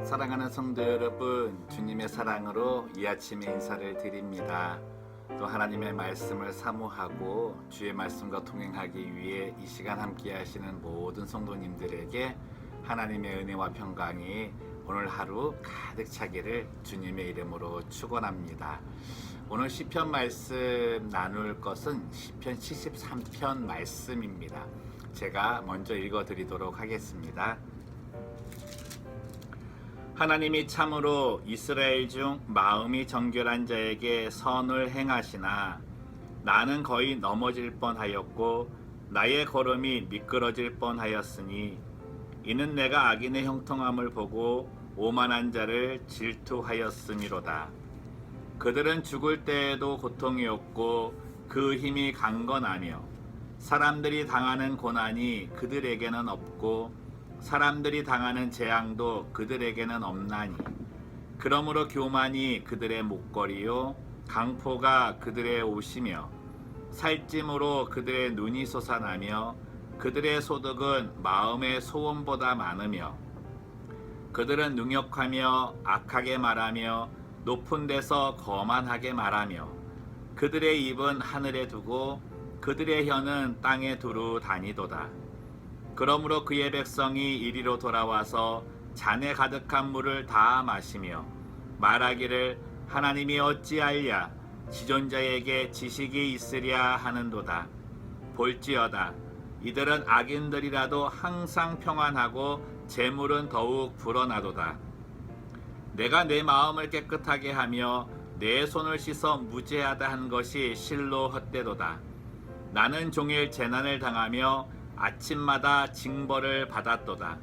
사랑하는 성도 여러분, 주님의 사랑으로 이 아침에 인사를 드립니다. 또 하나님의 말씀을 사모하고 주의 말씀과 동행하기 위해 이 시간 함께 하시는 모든 성도님들에게 하나님의 은혜와 평강이 오늘 하루 가득 차기를 주님의 이름으로 축원합니다. 오늘 시편 말씀 나눌 것은 시편 73편 말씀입니다. 제가 먼저 읽어드리도록 하겠습니다. 하나님이 참으로 이스라엘 중 마음이 정결한 자에게 선을 행하시나 나는 거의 넘어질 뻔하였고 나의 걸음이 미끄러질 뻔하였으니 이는 내가 악인의 형통함을 보고 오만한 자를 질투하였음이로다. 그들은 죽을 때에도 고통이 없고 그 힘이 강건하며 사람들이 당하는 고난이 그들에게는 없고 사람들이 당하는 재앙도 그들에게는 없나니 그러므로 교만이 그들의 목걸이요 강포가 그들의 옷이며 살찜으로 그들의 눈이 솟아나며 그들의 소득은 마음의 소원보다 많으며 그들은 능욕하며 악하게 말하며 높은 데서 거만하게 말하며 그들의 입은 하늘에 두고 그들의 혀는 땅에 두루 다니도다. 그러므로 그의 백성이 이리로 돌아와서 잔에 가득한 물을 다 마시며 말하기를 하나님이 어찌하랴 지존자에게 지식이 있으랴 하는도다. 볼지어다 이들은 악인들이라도 항상 평안하고 재물은 더욱 불어나도다. 내가 내 마음을 깨끗하게 하며 내 손을 씻어 무죄하다 한 것이 실로 헛되도다. 나는 종일 재난을 당하며 아침마다 징벌을 받았도다.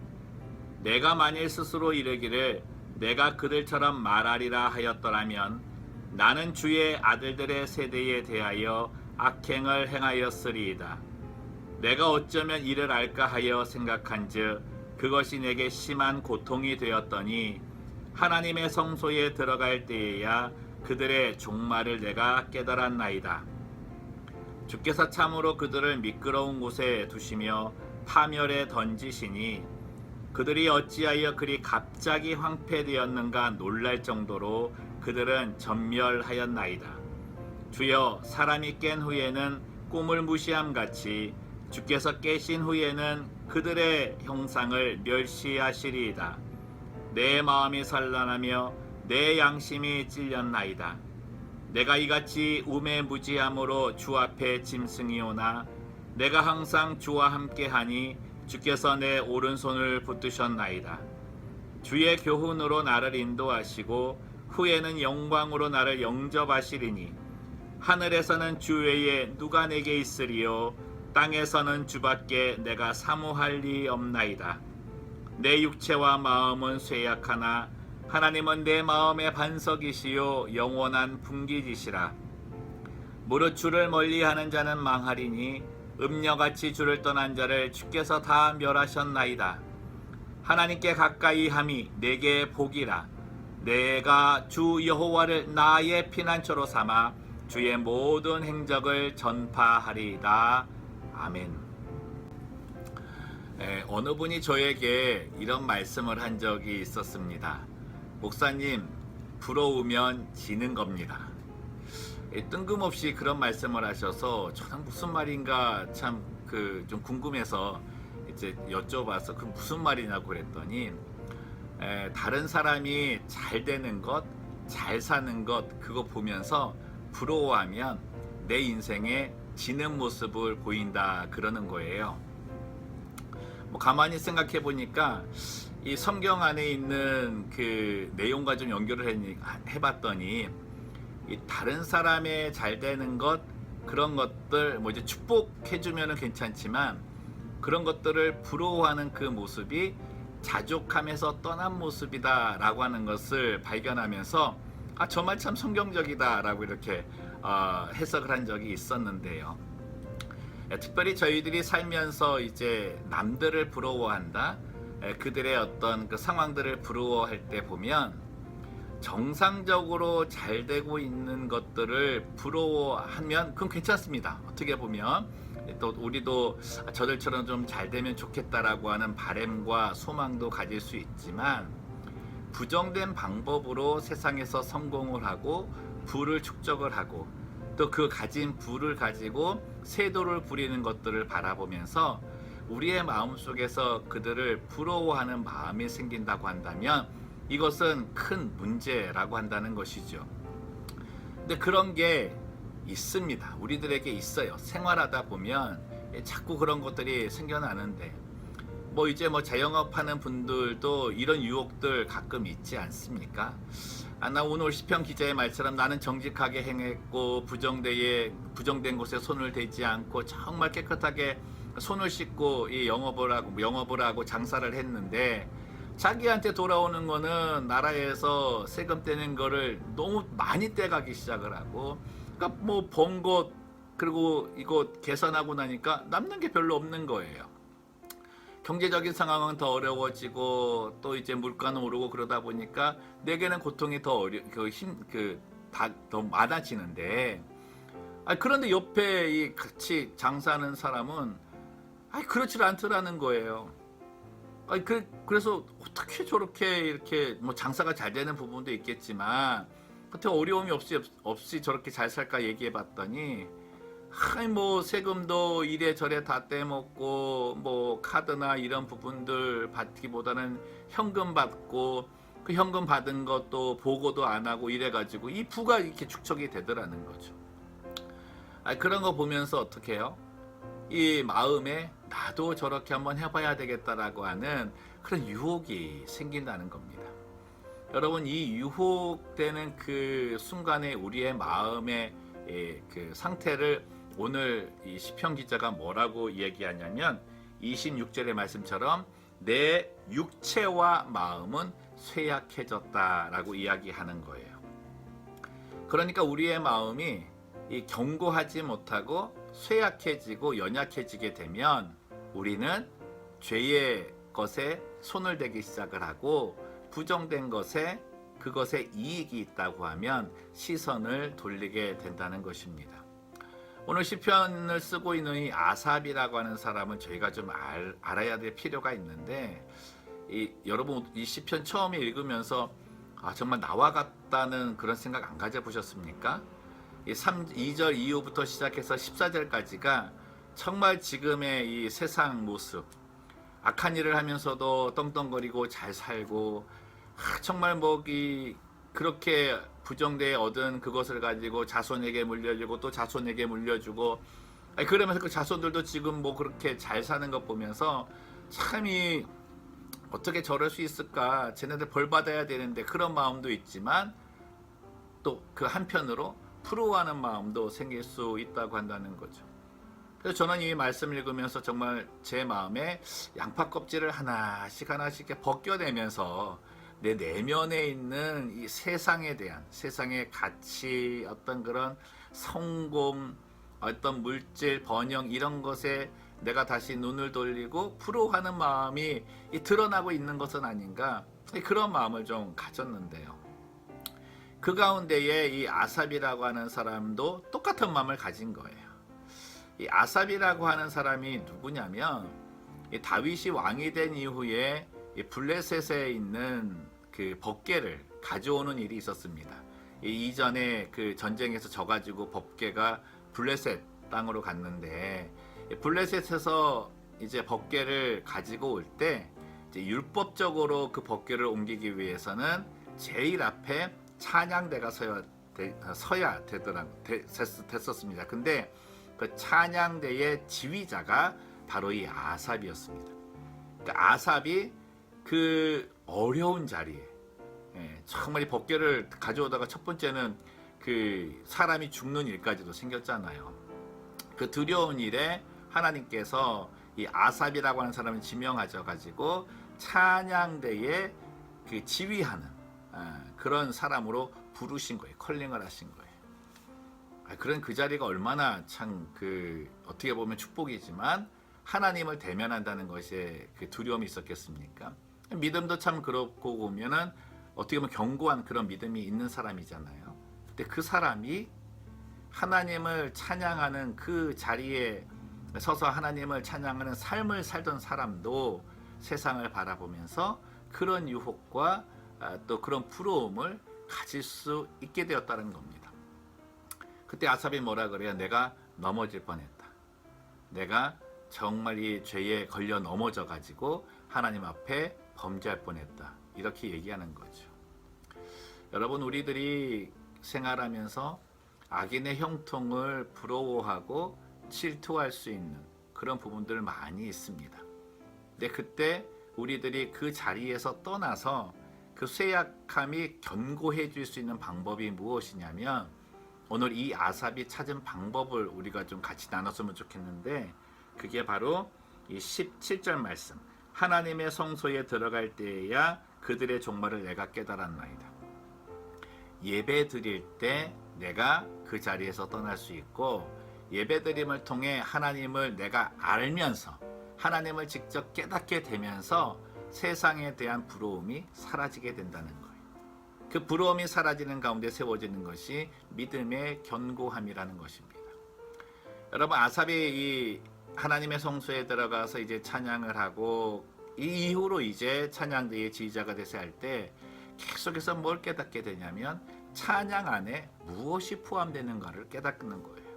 내가 만일 스스로 이르기를 내가 그들처럼 말하리라 하였더라면 나는 주의 아들들의 세대에 대하여 악행을 행하였으리이다. 내가 어쩌면 이를 알까 하여 생각한즉 그것이 내게 심한 고통이 되었더니 하나님의 성소에 들어갈 때에야 그들의 종말을 내가 깨달았나이다. 주께서 참으로 그들을 미끄러운 곳에 두시며 파멸에 던지시니 그들이 어찌하여 그리 갑자기 황폐되었는가 놀랄 정도로 그들은 전멸하였나이다. 주여 사람이 깬 후에는 꿈을 무시함같이 주께서 깨신 후에는 그들의 형상을 멸시하시리이다. 내 마음이 산란하며 내 양심이 찔렸나이다. 내가 이같이 우매무지함으로 주 앞에 짐승이오나 내가 항상 주와 함께하니 주께서 내 오른손을 붙드셨나이다. 주의 교훈으로 나를 인도하시고 후에는 영광으로 나를 영접하시리니 하늘에서는 주 외에 누가 내게 있으리요 땅에서는 주밖에 내가 사모할 리 없나이다. 내 육체와 마음은 쇠약하나 하나님은 내 마음의 반석이시요 영원한 분기지시라. 무릇 주를 멀리하는 자는 망하리니 음녀같이 주를 떠난 자를 주께서 다 멸하셨나이다. 하나님께 가까이 함이 내게 복이라. 내가 주 여호와를 나의 피난처로 삼아 주의 모든 행적을 전파하리이다. 아멘. 어느 분이 저에게 이런 말씀을 한 적이 있었습니다. 목사님, 부러우면 지는 겁니다. 뜬금없이 그런 말씀을 하셔서 저는 무슨 말인가 참 좀 궁금해서 이제 여쭤봐서 그 무슨 말이냐고 그랬더니 다른 사람이 잘 되는 것, 잘 사는 것 그거 보면서 부러워하면 내 인생에 지는 모습을 보인다 그러는 거예요. 가만히 생각해 보니까 이 성경 안에 있는 그 내용과 좀 연결을 해봤더니 이 다른 사람의 잘 되는 것 그런 것들 이제 축복해주면은 괜찮지만 그런 것들을 부러워하는 그 모습이 자족함에서 떠난 모습이다라고 하는 것을 발견하면서 저 말 참 성경적이다라고 이렇게 해석을 한 적이 있었는데요. 특별히 저희들이 살면서 이제 남들을 부러워한다. 그들의 어떤 그 상황들을 부러워할 때 보면 정상적으로 잘 되고 있는 것들을 부러워하면 그건 괜찮습니다. 어떻게 보면 또 우리도 저들처럼 좀 잘 되면 좋겠다라고 하는 바람과 소망도 가질 수 있지만 부정된 방법으로 세상에서 성공을 하고 부를 축적을 하고 또 그 가진 부를 가지고 세도를 부리는 것들을 바라보면서 우리의 마음속에서 그들을 부러워하는 마음이 생긴다고 한다면 이것은 큰 문제라고 한다는 것이죠. 근데 그런 게 있습니다. 우리들에게 있어요. 생활하다 보면 자꾸 그런 것들이 생겨나는데 뭐 이제 뭐 자영업하는 분들도 이런 유혹들 가끔 있지 않습니까? 나 오늘 시편 기자의 말처럼 나는 정직하게 행했고 부정된 곳에 손을 대지 않고 정말 깨끗하게 손을 씻고 이 영업을 하고 장사를 했는데 자기한테 돌아오는 거는 나라에서 세금 떼는 거를 너무 많이 떼가기 시작을 하고 그러니까 뭐 번 것 그리고 이거 계산하고 나니까 남는 게 별로 없는 거예요. 경제적인 상황은 더 어려워지고 또 이제 물가는 오르고 그러다 보니까 내게는 고통이 더 더 많아지는데 그런데 옆에 이 같이 장사하는 사람은 그렇지 않더라는 거예요. 그래서 어떻게 저렇게 이렇게 뭐 장사가 잘 되는 부분도 있겠지만 그때 어려움이 없이 저렇게 잘 살까 얘기해 봤더니 뭐 세금도 이래저래 다 떼먹고 뭐 카드나 이런 부분들 받기보다는 현금 받고 그 현금 받은 것도 보고도 안 하고 이래가지고 이 부가 이렇게 축적이 되더라는 거죠. 그런 거 보면서 어떻게 해요? 이 마음에 나도 저렇게 한번 해봐야 되겠다라고 하는 그런 유혹이 생긴다는 겁니다. 여러분 이 유혹되는 그 순간에 우리의 마음의 그 상태를 오늘 이 시편 기자가 뭐라고 얘기하냐면 26절의 말씀처럼 내 육체와 마음은 쇠약해졌다라고 이야기하는 거예요. 그러니까 우리의 마음이 이 견고하지 못하고 쇠약해지고 연약해지게 되면 우리는 죄의 것에 손을 대기 시작을 하고 부정된 것에 그것에 이익이 있다고 하면 시선을 돌리게 된다는 것입니다. 오늘 시편을 쓰고 있는 이 아삽이라고 하는 사람은 저희가 좀 알아야 될 필요가 있는데 여러분 이 시편 처음에 읽으면서 정말 나와 같다는 그런 생각 안 가져보셨습니까? 2절 이후부터 시작해서 14절까지가 정말 지금의 이 세상 모습 악한 일을 하면서도 떵떵거리고 잘 살고 정말 그렇게 부정대에 얻은 그것을 가지고 자손에게 물려주고 또 자손에게 물려주고 그러면서 그 자손들도 지금 뭐 그렇게 잘 사는 것 보면서 참이 어떻게 저럴 수 있을까 쟤네들 벌 받아야 되는데 그런 마음도 있지만 또 그 한편으로 부러워하는 마음도 생길 수 있다고 한다는 거죠. 그래서 저는 이 말씀을 읽으면서 정말 제 마음에 양파 껍질을 하나씩 이렇게 벗겨내면서 내 내면에 있는 이 세상에 대한 세상의 가치 어떤 그런 성공 어떤 물질 번영 이런 것에 내가 다시 눈을 돌리고 부러워하는 마음이 드러나고 있는 것은 아닌가 그런 마음을 좀 가졌는데요. 그 가운데에 이 아삽이라고 하는 사람도 똑같은 마음을 가진 거예요. 이 아삽이라고 하는 사람이 누구냐면 이 다윗이 왕이 된 이후에 이 블레셋에 있는 그 법궤를 가져오는 일이 있었습니다. 이전에 그 전쟁에서 져가지고 법궤가 블레셋 땅으로 갔는데 블레셋에서 이제 법궤를 가지고 올 때 율법적으로 그 법궤를 옮기기 위해서는 제일 앞에 찬양대가 서야 됐었습니다. 근데 그 찬양대의 지휘자가 바로 이 아삽이었습니다. 그러니까 아삽이 그 어려운 자리에 정말 이 법궤를 가져오다가 첫 번째는 그 사람이 죽는 일까지도 생겼잖아요. 그 두려운 일에 하나님께서 이 아삽이라고 하는 사람을 지명하셔 가지고 찬양대에 그 지휘하는 그런 사람으로 부르신 거예요. 컬링을 하신 거예요. 그런 그 자리가 얼마나 참 그 어떻게 보면 축복이지만 하나님을 대면한다는 것에 그 두려움이 있었겠습니까? 믿음도 참 그렇고 보면은 어떻게 보면 견고한 그런 믿음이 있는 사람이잖아요. 근데 그 사람이 하나님을 찬양하는 그 자리에 서서 하나님을 찬양하는 삶을 살던 사람도 세상을 바라보면서 그런 유혹과 또 그런 부러움을 가질 수 있게 되었다는 겁니다. 그때 아삽이 뭐라 그래요? 내가 넘어질 뻔했다. 내가 정말 이 죄에 걸려 넘어져 가지고 하나님 앞에 범죄할 뻔했다. 이렇게 얘기하는 거죠. 여러분, 우리들이 생활하면서 악인의 형통을 부러워하고 질투할 수 있는 그런 부분들 많이 있습니다. 근데 그때 우리들이 그 자리에서 떠나서 그 쇠약함이 견고해 줄 수 있는 방법이 무엇이냐면, 오늘 이 아삽이 찾은 방법을 우리가 좀 같이 나눴으면 좋겠는데, 그게 바로 이 17절 말씀. 하나님의 성소에 들어갈 때에야 그들의 종말을 내가 깨달았나이다. 예배 드릴 때 내가 그 자리에서 떠날 수 있고, 예배 드림을 통해 하나님을 내가 알면서 하나님을 직접 깨닫게 되면서 세상에 대한 부러움이 사라지게 된다는 거예요. 그 부러움이 사라지는 가운데 세워지는 것이 믿음의 견고함이라는 것입니다. 여러분, 아삽이 이 하나님의 성소에 들어가서 이제 찬양을 하고, 이 이후로 이제 찬양대의 지휘자가 되서 할 때 계속해서 뭘 깨닫게 되냐면, 찬양 안에 무엇이 포함되는가를 깨닫는 거예요.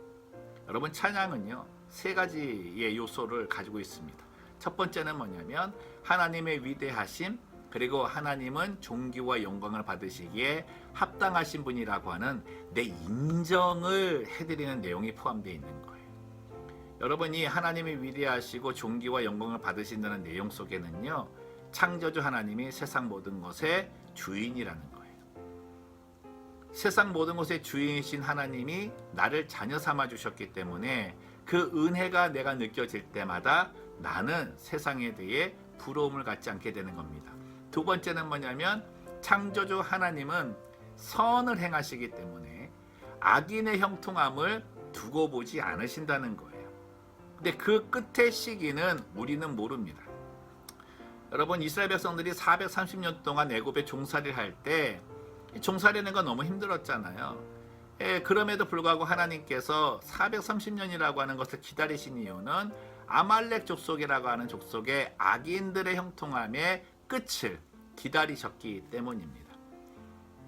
여러분, 찬양은요, 세 가지의 요소를 가지고 있습니다. 첫 번째는 뭐냐면 하나님의 위대하심, 그리고 하나님은 존귀와 영광을 받으시기에 합당하신 분이라고 하는 내 인정을 해드리는 내용이 포함되어 있는 거예요. 여러분이 하나님이 위대하시고 존귀와 영광을 받으신다는 내용 속에는요, 창조주 하나님이 세상 모든 것의 주인이라는 거예요. 세상 모든 것의 주인이신 하나님이 나를 자녀 삼아 주셨기 때문에 그 은혜가 내가 느껴질 때마다 나는 세상에 대해 부러움을 갖지 않게 되는 겁니다. 두 번째는 뭐냐면, 창조주 하나님은 선을 행하시기 때문에 악인의 형통함을 두고 보지 않으신다는 거예요. 근데 그 끝의 시기는 우리는 모릅니다. 여러분, 이스라엘 백성들이 430년 동안 애굽에 종살이를 할 때 종살이하는 건 너무 힘들었잖아요. 그럼에도 불구하고 하나님께서 430년이라고 하는 것을 기다리신 이유는 아말렉 족속이라고 하는 족속의 악인들의 형통함의 끝을 기다리셨기 때문입니다.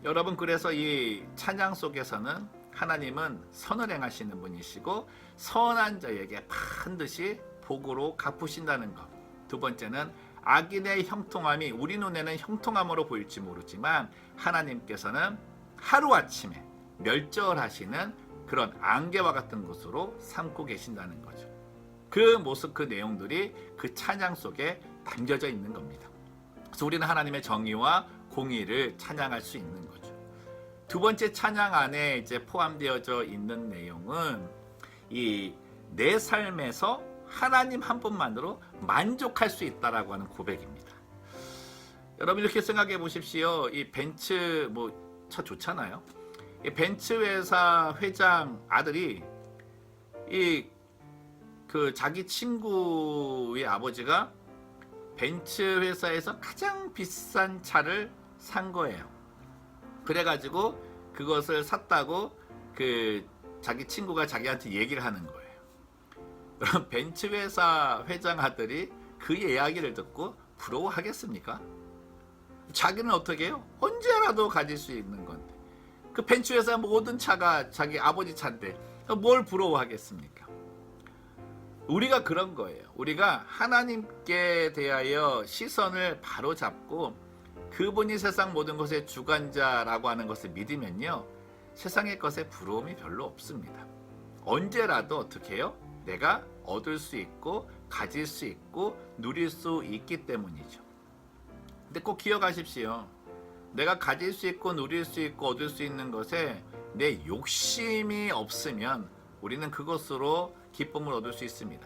여러분, 그래서 이 찬양 속에서는 하나님은 선을 행하시는 분이시고 선한 자에게 반드시 복으로 갚으신다는 것. 두 번째는 악인의 형통함이 우리 눈에는 형통함으로 보일지 모르지만 하나님께서는 하루아침에 멸절하시는 그런 안개와 같은 것으로 삼고 계신다는 거죠. 그 모습, 그 내용들이 그 찬양 속에 담겨져 있는 겁니다. 그래서 우리는 하나님의 정의와 공의를 찬양할 수 있는 거죠. 두 번째 찬양 안에 이제 포함되어져 있는 내용은 이 내 삶에서 하나님 한 분만으로 만족할 수 있다라고 하는 고백입니다. 여러분, 이렇게 생각해 보십시오. 이 벤츠 차 좋잖아요. 이 벤츠 회사 회장 아들이 자기 친구의 아버지가 벤츠 회사에서 가장 비싼 차를 산 거예요. 그래가지고 그것을 샀다고 자기 친구가 자기한테 얘기를 하는 거예요. 그럼 벤츠 회사 회장 아들이 그 이야기를 듣고 부러워하겠습니까? 자기는 어떻게 해요? 언제라도 가질 수 있는 건데, 그 벤츠 회사 모든 차가 자기 아버지 차인데 뭘 부러워하겠습니까? 우리가 그런 거예요. 우리가 하나님께 대하여 시선을 바로 잡고 그분이 세상 모든 것의 주관자라고 하는 것을 믿으면요, 세상의 것에 부러움이 별로 없습니다. 언제라도 어떻게 해요? 내가 얻을 수 있고 가질 수 있고 누릴 수 있기 때문이죠. 근데 꼭 기억하십시오. 내가 가질 수 있고 누릴 수 있고 얻을 수 있는 것에 내 욕심이 없으면 우리는 그것으로 기쁨을 얻을 수 있습니다.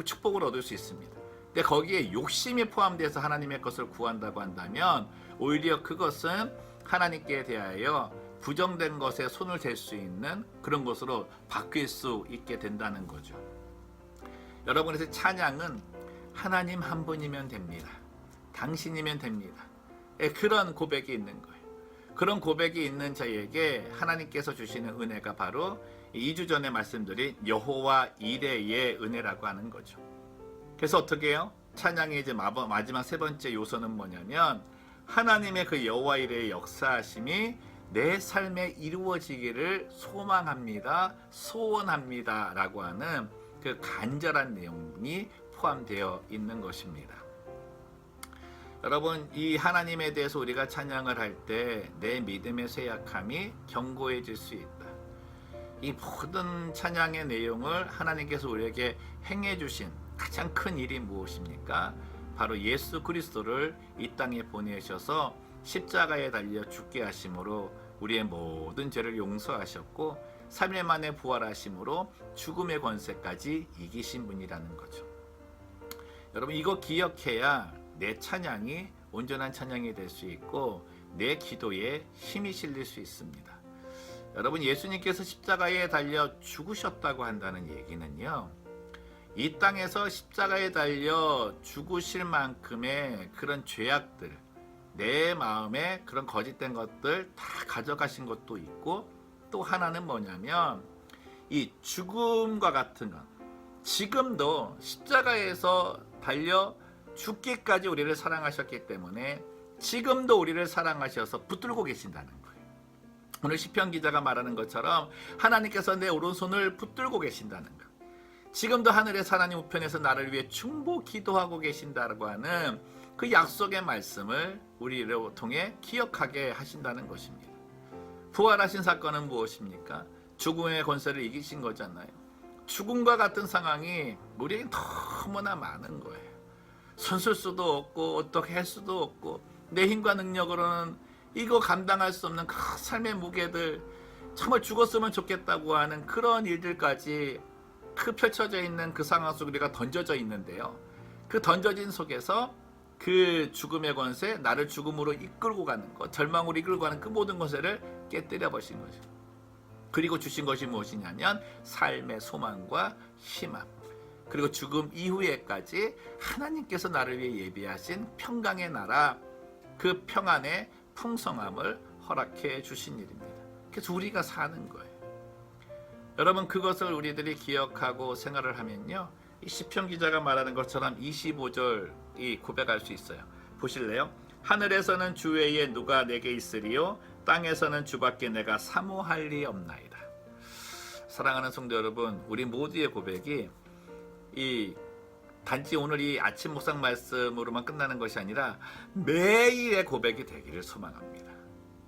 축복을 얻을 수 있습니다. 근데 거기에 욕심이 포함돼서 하나님의 것을 구한다고 한다면 오히려 그것은 하나님께 대하여 부정된 것에 손을 댈 수 있는 그런 것으로 바뀔 수 있게 된다는 거죠. 여러분의 찬양은 하나님 한 분이면 됩니다. 당신이면 됩니다. 그런 고백이 있는 거예요. 그런 고백이 있는 자에게 하나님께서 주시는 은혜가 바로 2주 전에 말씀드린 여호와 이레의 은혜라고 하는 거죠. 그래서 어떻게 해요? 찬양의 이제 마지막 세 번째 요소는 뭐냐면 하나님의 그 여호와 일의 역사하심이 내 삶에 이루어지기를 소망합니다, 소원합니다 라고 하는 그 간절한 내용이 포함되어 있는 것입니다. 여러분, 이 하나님에 대해서 우리가 찬양을 할 때 내 믿음의 쇠약함이 견고해질 수 있다. 이 모든 찬양의 내용을 하나님께서 우리에게 행해 주신 가장 큰 일이 무엇입니까? 바로 예수 그리스도를 이 땅에 보내셔서 십자가에 달려 죽게 하심으로 우리의 모든 죄를 용서하셨고 3일 만에 부활하심으로 죽음의 권세까지 이기신 분이라는 거죠. 여러분, 이거 기억해야 내 찬양이 온전한 찬양이 될 수 있고 내 기도에 힘이 실릴 수 있습니다. 여러분, 예수님께서 십자가에 달려 죽으셨다고 한다는 얘기는요, 이 땅에서 십자가에 달려 죽으실 만큼의 그런 죄악들, 내 마음에 그런 거짓된 것들 다 가져가신 것도 있고, 또 하나는 뭐냐면 이 죽음과 같은 것, 지금도 십자가에서 달려 죽기까지 우리를 사랑하셨기 때문에 지금도 우리를 사랑하셔서 붙들고 계신다는 거예요. 오늘 시편 기자가 말하는 것처럼 하나님께서 내 오른손을 붙들고 계신다는 것, 지금도 하늘에서 하나님 우편에서 나를 위해 중보 기도하고 계신다고 하는 그 약속의 말씀을 우리를 통해 기억하게 하신다는 것입니다. 부활하신 사건은 무엇입니까? 죽음의 권세를 이기신 거잖아요. 죽음과 같은 상황이 우리에게 너무나 많은 거예요. 손쓸 수도 없고 어떻게 할 수도 없고 내 힘과 능력으로는 이거 감당할 수 없는 그 삶의 무게들, 정말 죽었으면 좋겠다고 하는 그런 일들까지 그 펼쳐져 있는 그 상황 속에 우리가 던져져 있는데요. 그 던져진 속에서 그 죽음의 권세, 나를 죽음으로 이끌고 가는 것, 절망으로 이끌고 가는 그 모든 권세를 깨뜨려 버신 거죠. 그리고 주신 것이 무엇이냐면 삶의 소망과 희망, 그리고 죽음 이후에까지 하나님께서 나를 위해 예비하신 평강의 나라, 그 평안의 풍성함을 허락해 주신 일입니다. 그래서 우리가 사는 거예요. 여러분, 그것을 우리들이 기억하고 생활을 하면요, 이 시편 기자가 말하는 것처럼 25절이 고백할 수 있어요. 보실래요? 하늘에서는 주 외에 누가 내게 있으리요, 땅에서는 주밖에 내가 사모할 리 없나이다. 사랑하는 성도 여러분, 우리 모두의 고백이 이 단지 오늘 이 아침 묵상 말씀으로만 끝나는 것이 아니라 매일의 고백이 되기를 소망합니다.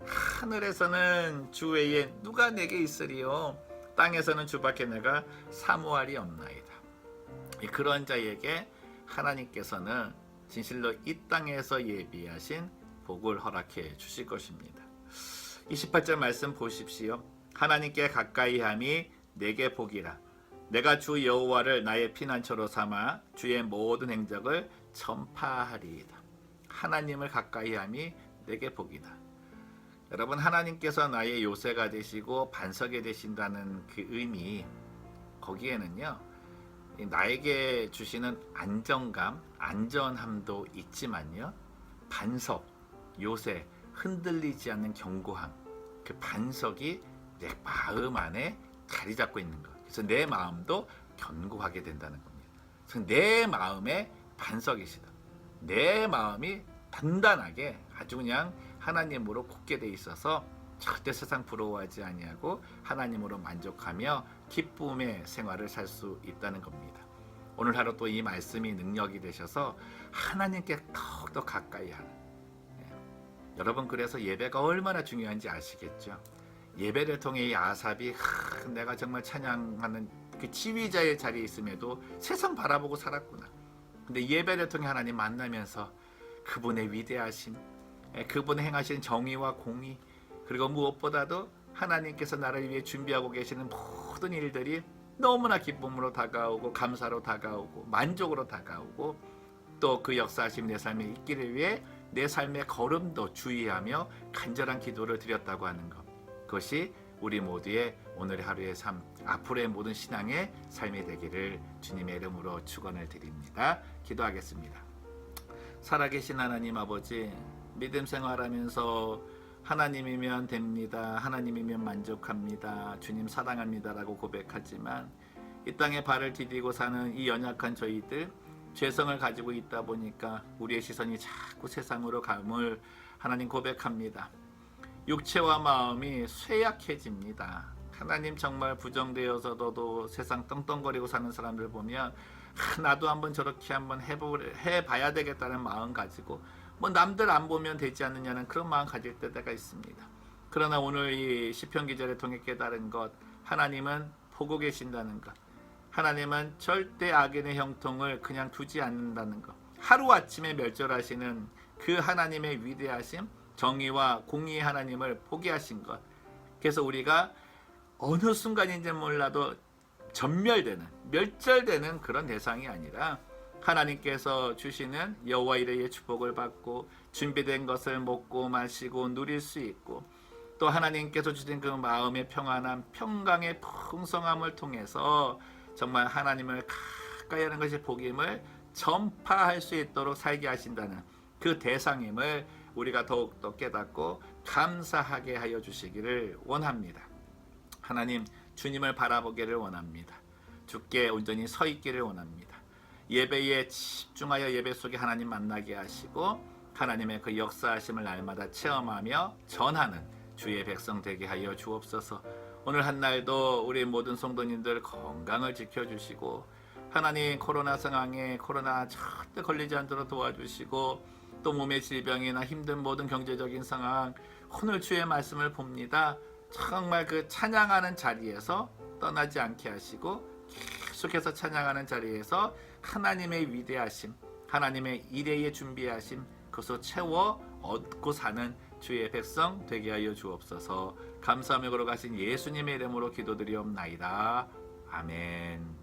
하늘에서는 주 외에 누가 내게 있으리요, 땅에서는 주밖에 내가 사모할이 없나이다. 그런 자에게 하나님께서는 진실로 이 땅에서 예비하신 복을 허락해 주실 것입니다. 28절 말씀 보십시오. 하나님께 가까이함이 내게 복이라. 내가 주 여호와를 나의 피난처로 삼아 주의 모든 행적을 전파하리이다. 하나님을 가까이함이 내게 복이다. 여러분, 하나님께서 나의 요새가 되시고 반석이 되신다는 그 의미, 거기에는요, 나에게 주시는 안정감, 안전함도 있지만요, 반석, 요새, 흔들리지 않는 견고함, 그 반석이 내 마음 안에 자리 잡고 있는 것. 그래서 내 마음도 견고하게 된다는 겁니다. 그래서 내 마음의 반석이시다. 내 마음이 단단하게 아주 그냥 하나님으로 굳게 돼 있어서 절대 세상 부러워하지 아니하고 하나님으로 만족하며 기쁨의 생활을 살 수 있다는 겁니다. 오늘 하루 또 이 말씀이 능력이 되셔서 하나님께 더욱더 가까이 하는, 여러분, 그래서 예배가 얼마나 중요한지 아시겠죠? 예배를 통해 이 아삽이 내가 정말 찬양하는 그 지휘자의 자리에 있음에도 세상 바라보고 살았구나. 근데 예배를 통해 하나님 만나면서 그분의 위대하심, 그분의 행하신 정의와 공의, 그리고 무엇보다도 하나님께서 나를 위해 준비하고 계시는 모든 일들이 너무나 기쁨으로 다가오고 감사로 다가오고 만족으로 다가오고, 또 그 역사하심 내 삶에 있기를 위해 내 삶의 걸음도 주의하며 간절한 기도를 드렸다고 하는 것, 그것이 우리 모두의 오늘의 하루의 삶, 앞으로의 모든 신앙의 삶이 되기를 주님의 이름으로 축원을 드립니다. 기도하겠습니다. 살아계신 하나님 아버지, 믿음 생활하면서 하나님이면 됩니다, 하나님이면 만족합니다, 주님 사랑합니다라고 고백하지만 이 땅에 발을 디디고 사는 이 연약한 저희들, 죄성을 가지고 있다 보니까 우리의 시선이 자꾸 세상으로 감을 하나님 고백합니다. 육체와 마음이 쇠약해집니다. 하나님 정말 부정되어서도 세상 떵떵거리고 사는 사람들 보면 나도 한번 저렇게 한번 해봐야 되겠다는 마음 가지고 뭐 남들 안 보면 되지 않느냐는 그런 마음 가질 때가 있습니다. 그러나 오늘 이 시편 기절을 통해 깨달은 것, 하나님은 보고 계신다는 것, 하나님은 절대 악인의 형통을 그냥 두지 않는다는 것, 하루아침에 멸절하시는 그 하나님의 위대하심, 정의와 공의의 하나님을 포기하신 것. 그래서 우리가 어느 순간인지 몰라도 전멸되는, 멸절되는 그런 대상이 아니라 하나님께서 주시는 여호와 이레의 축복을 받고 준비된 것을 먹고 마시고 누릴 수 있고, 또 하나님께서 주신 그 마음의 평안함, 평강의 풍성함을 통해서 정말 하나님을 가까이 하는 것이 복임을 전파할 수 있도록 살게 하신다는 그 대상임을 우리가 더욱더 깨닫고 감사하게 하여 주시기를 원합니다. 하나님, 주님을 바라보기를 원합니다. 주께 온전히 서 있기를 원합니다. 예배에 집중하여 예배 속에 하나님 만나게 하시고 하나님의 그 역사하심을 날마다 체험하며 전하는 주의 백성 되게 하여 주옵소서. 오늘 한 날도 우리 모든 성도님들 건강을 지켜주시고 하나님 코로나 상황에 코로나 절대 걸리지 않도록 도와주시고, 또 몸의 질병이나 힘든 모든 경제적인 상황, 오늘 주의 말씀을 봅니다. 정말 그 찬양하는 자리에서 떠나지 않게 하시고 계속해서 찬양하는 자리에서 하나님의 위대하심, 하나님의 이레의 준비하심, 그것을 채워 얻고 사는 주의 백성 되게 하여 주옵소서. 감사하며 걸어가신 예수님의 이름으로 기도드리옵나이다. 아멘.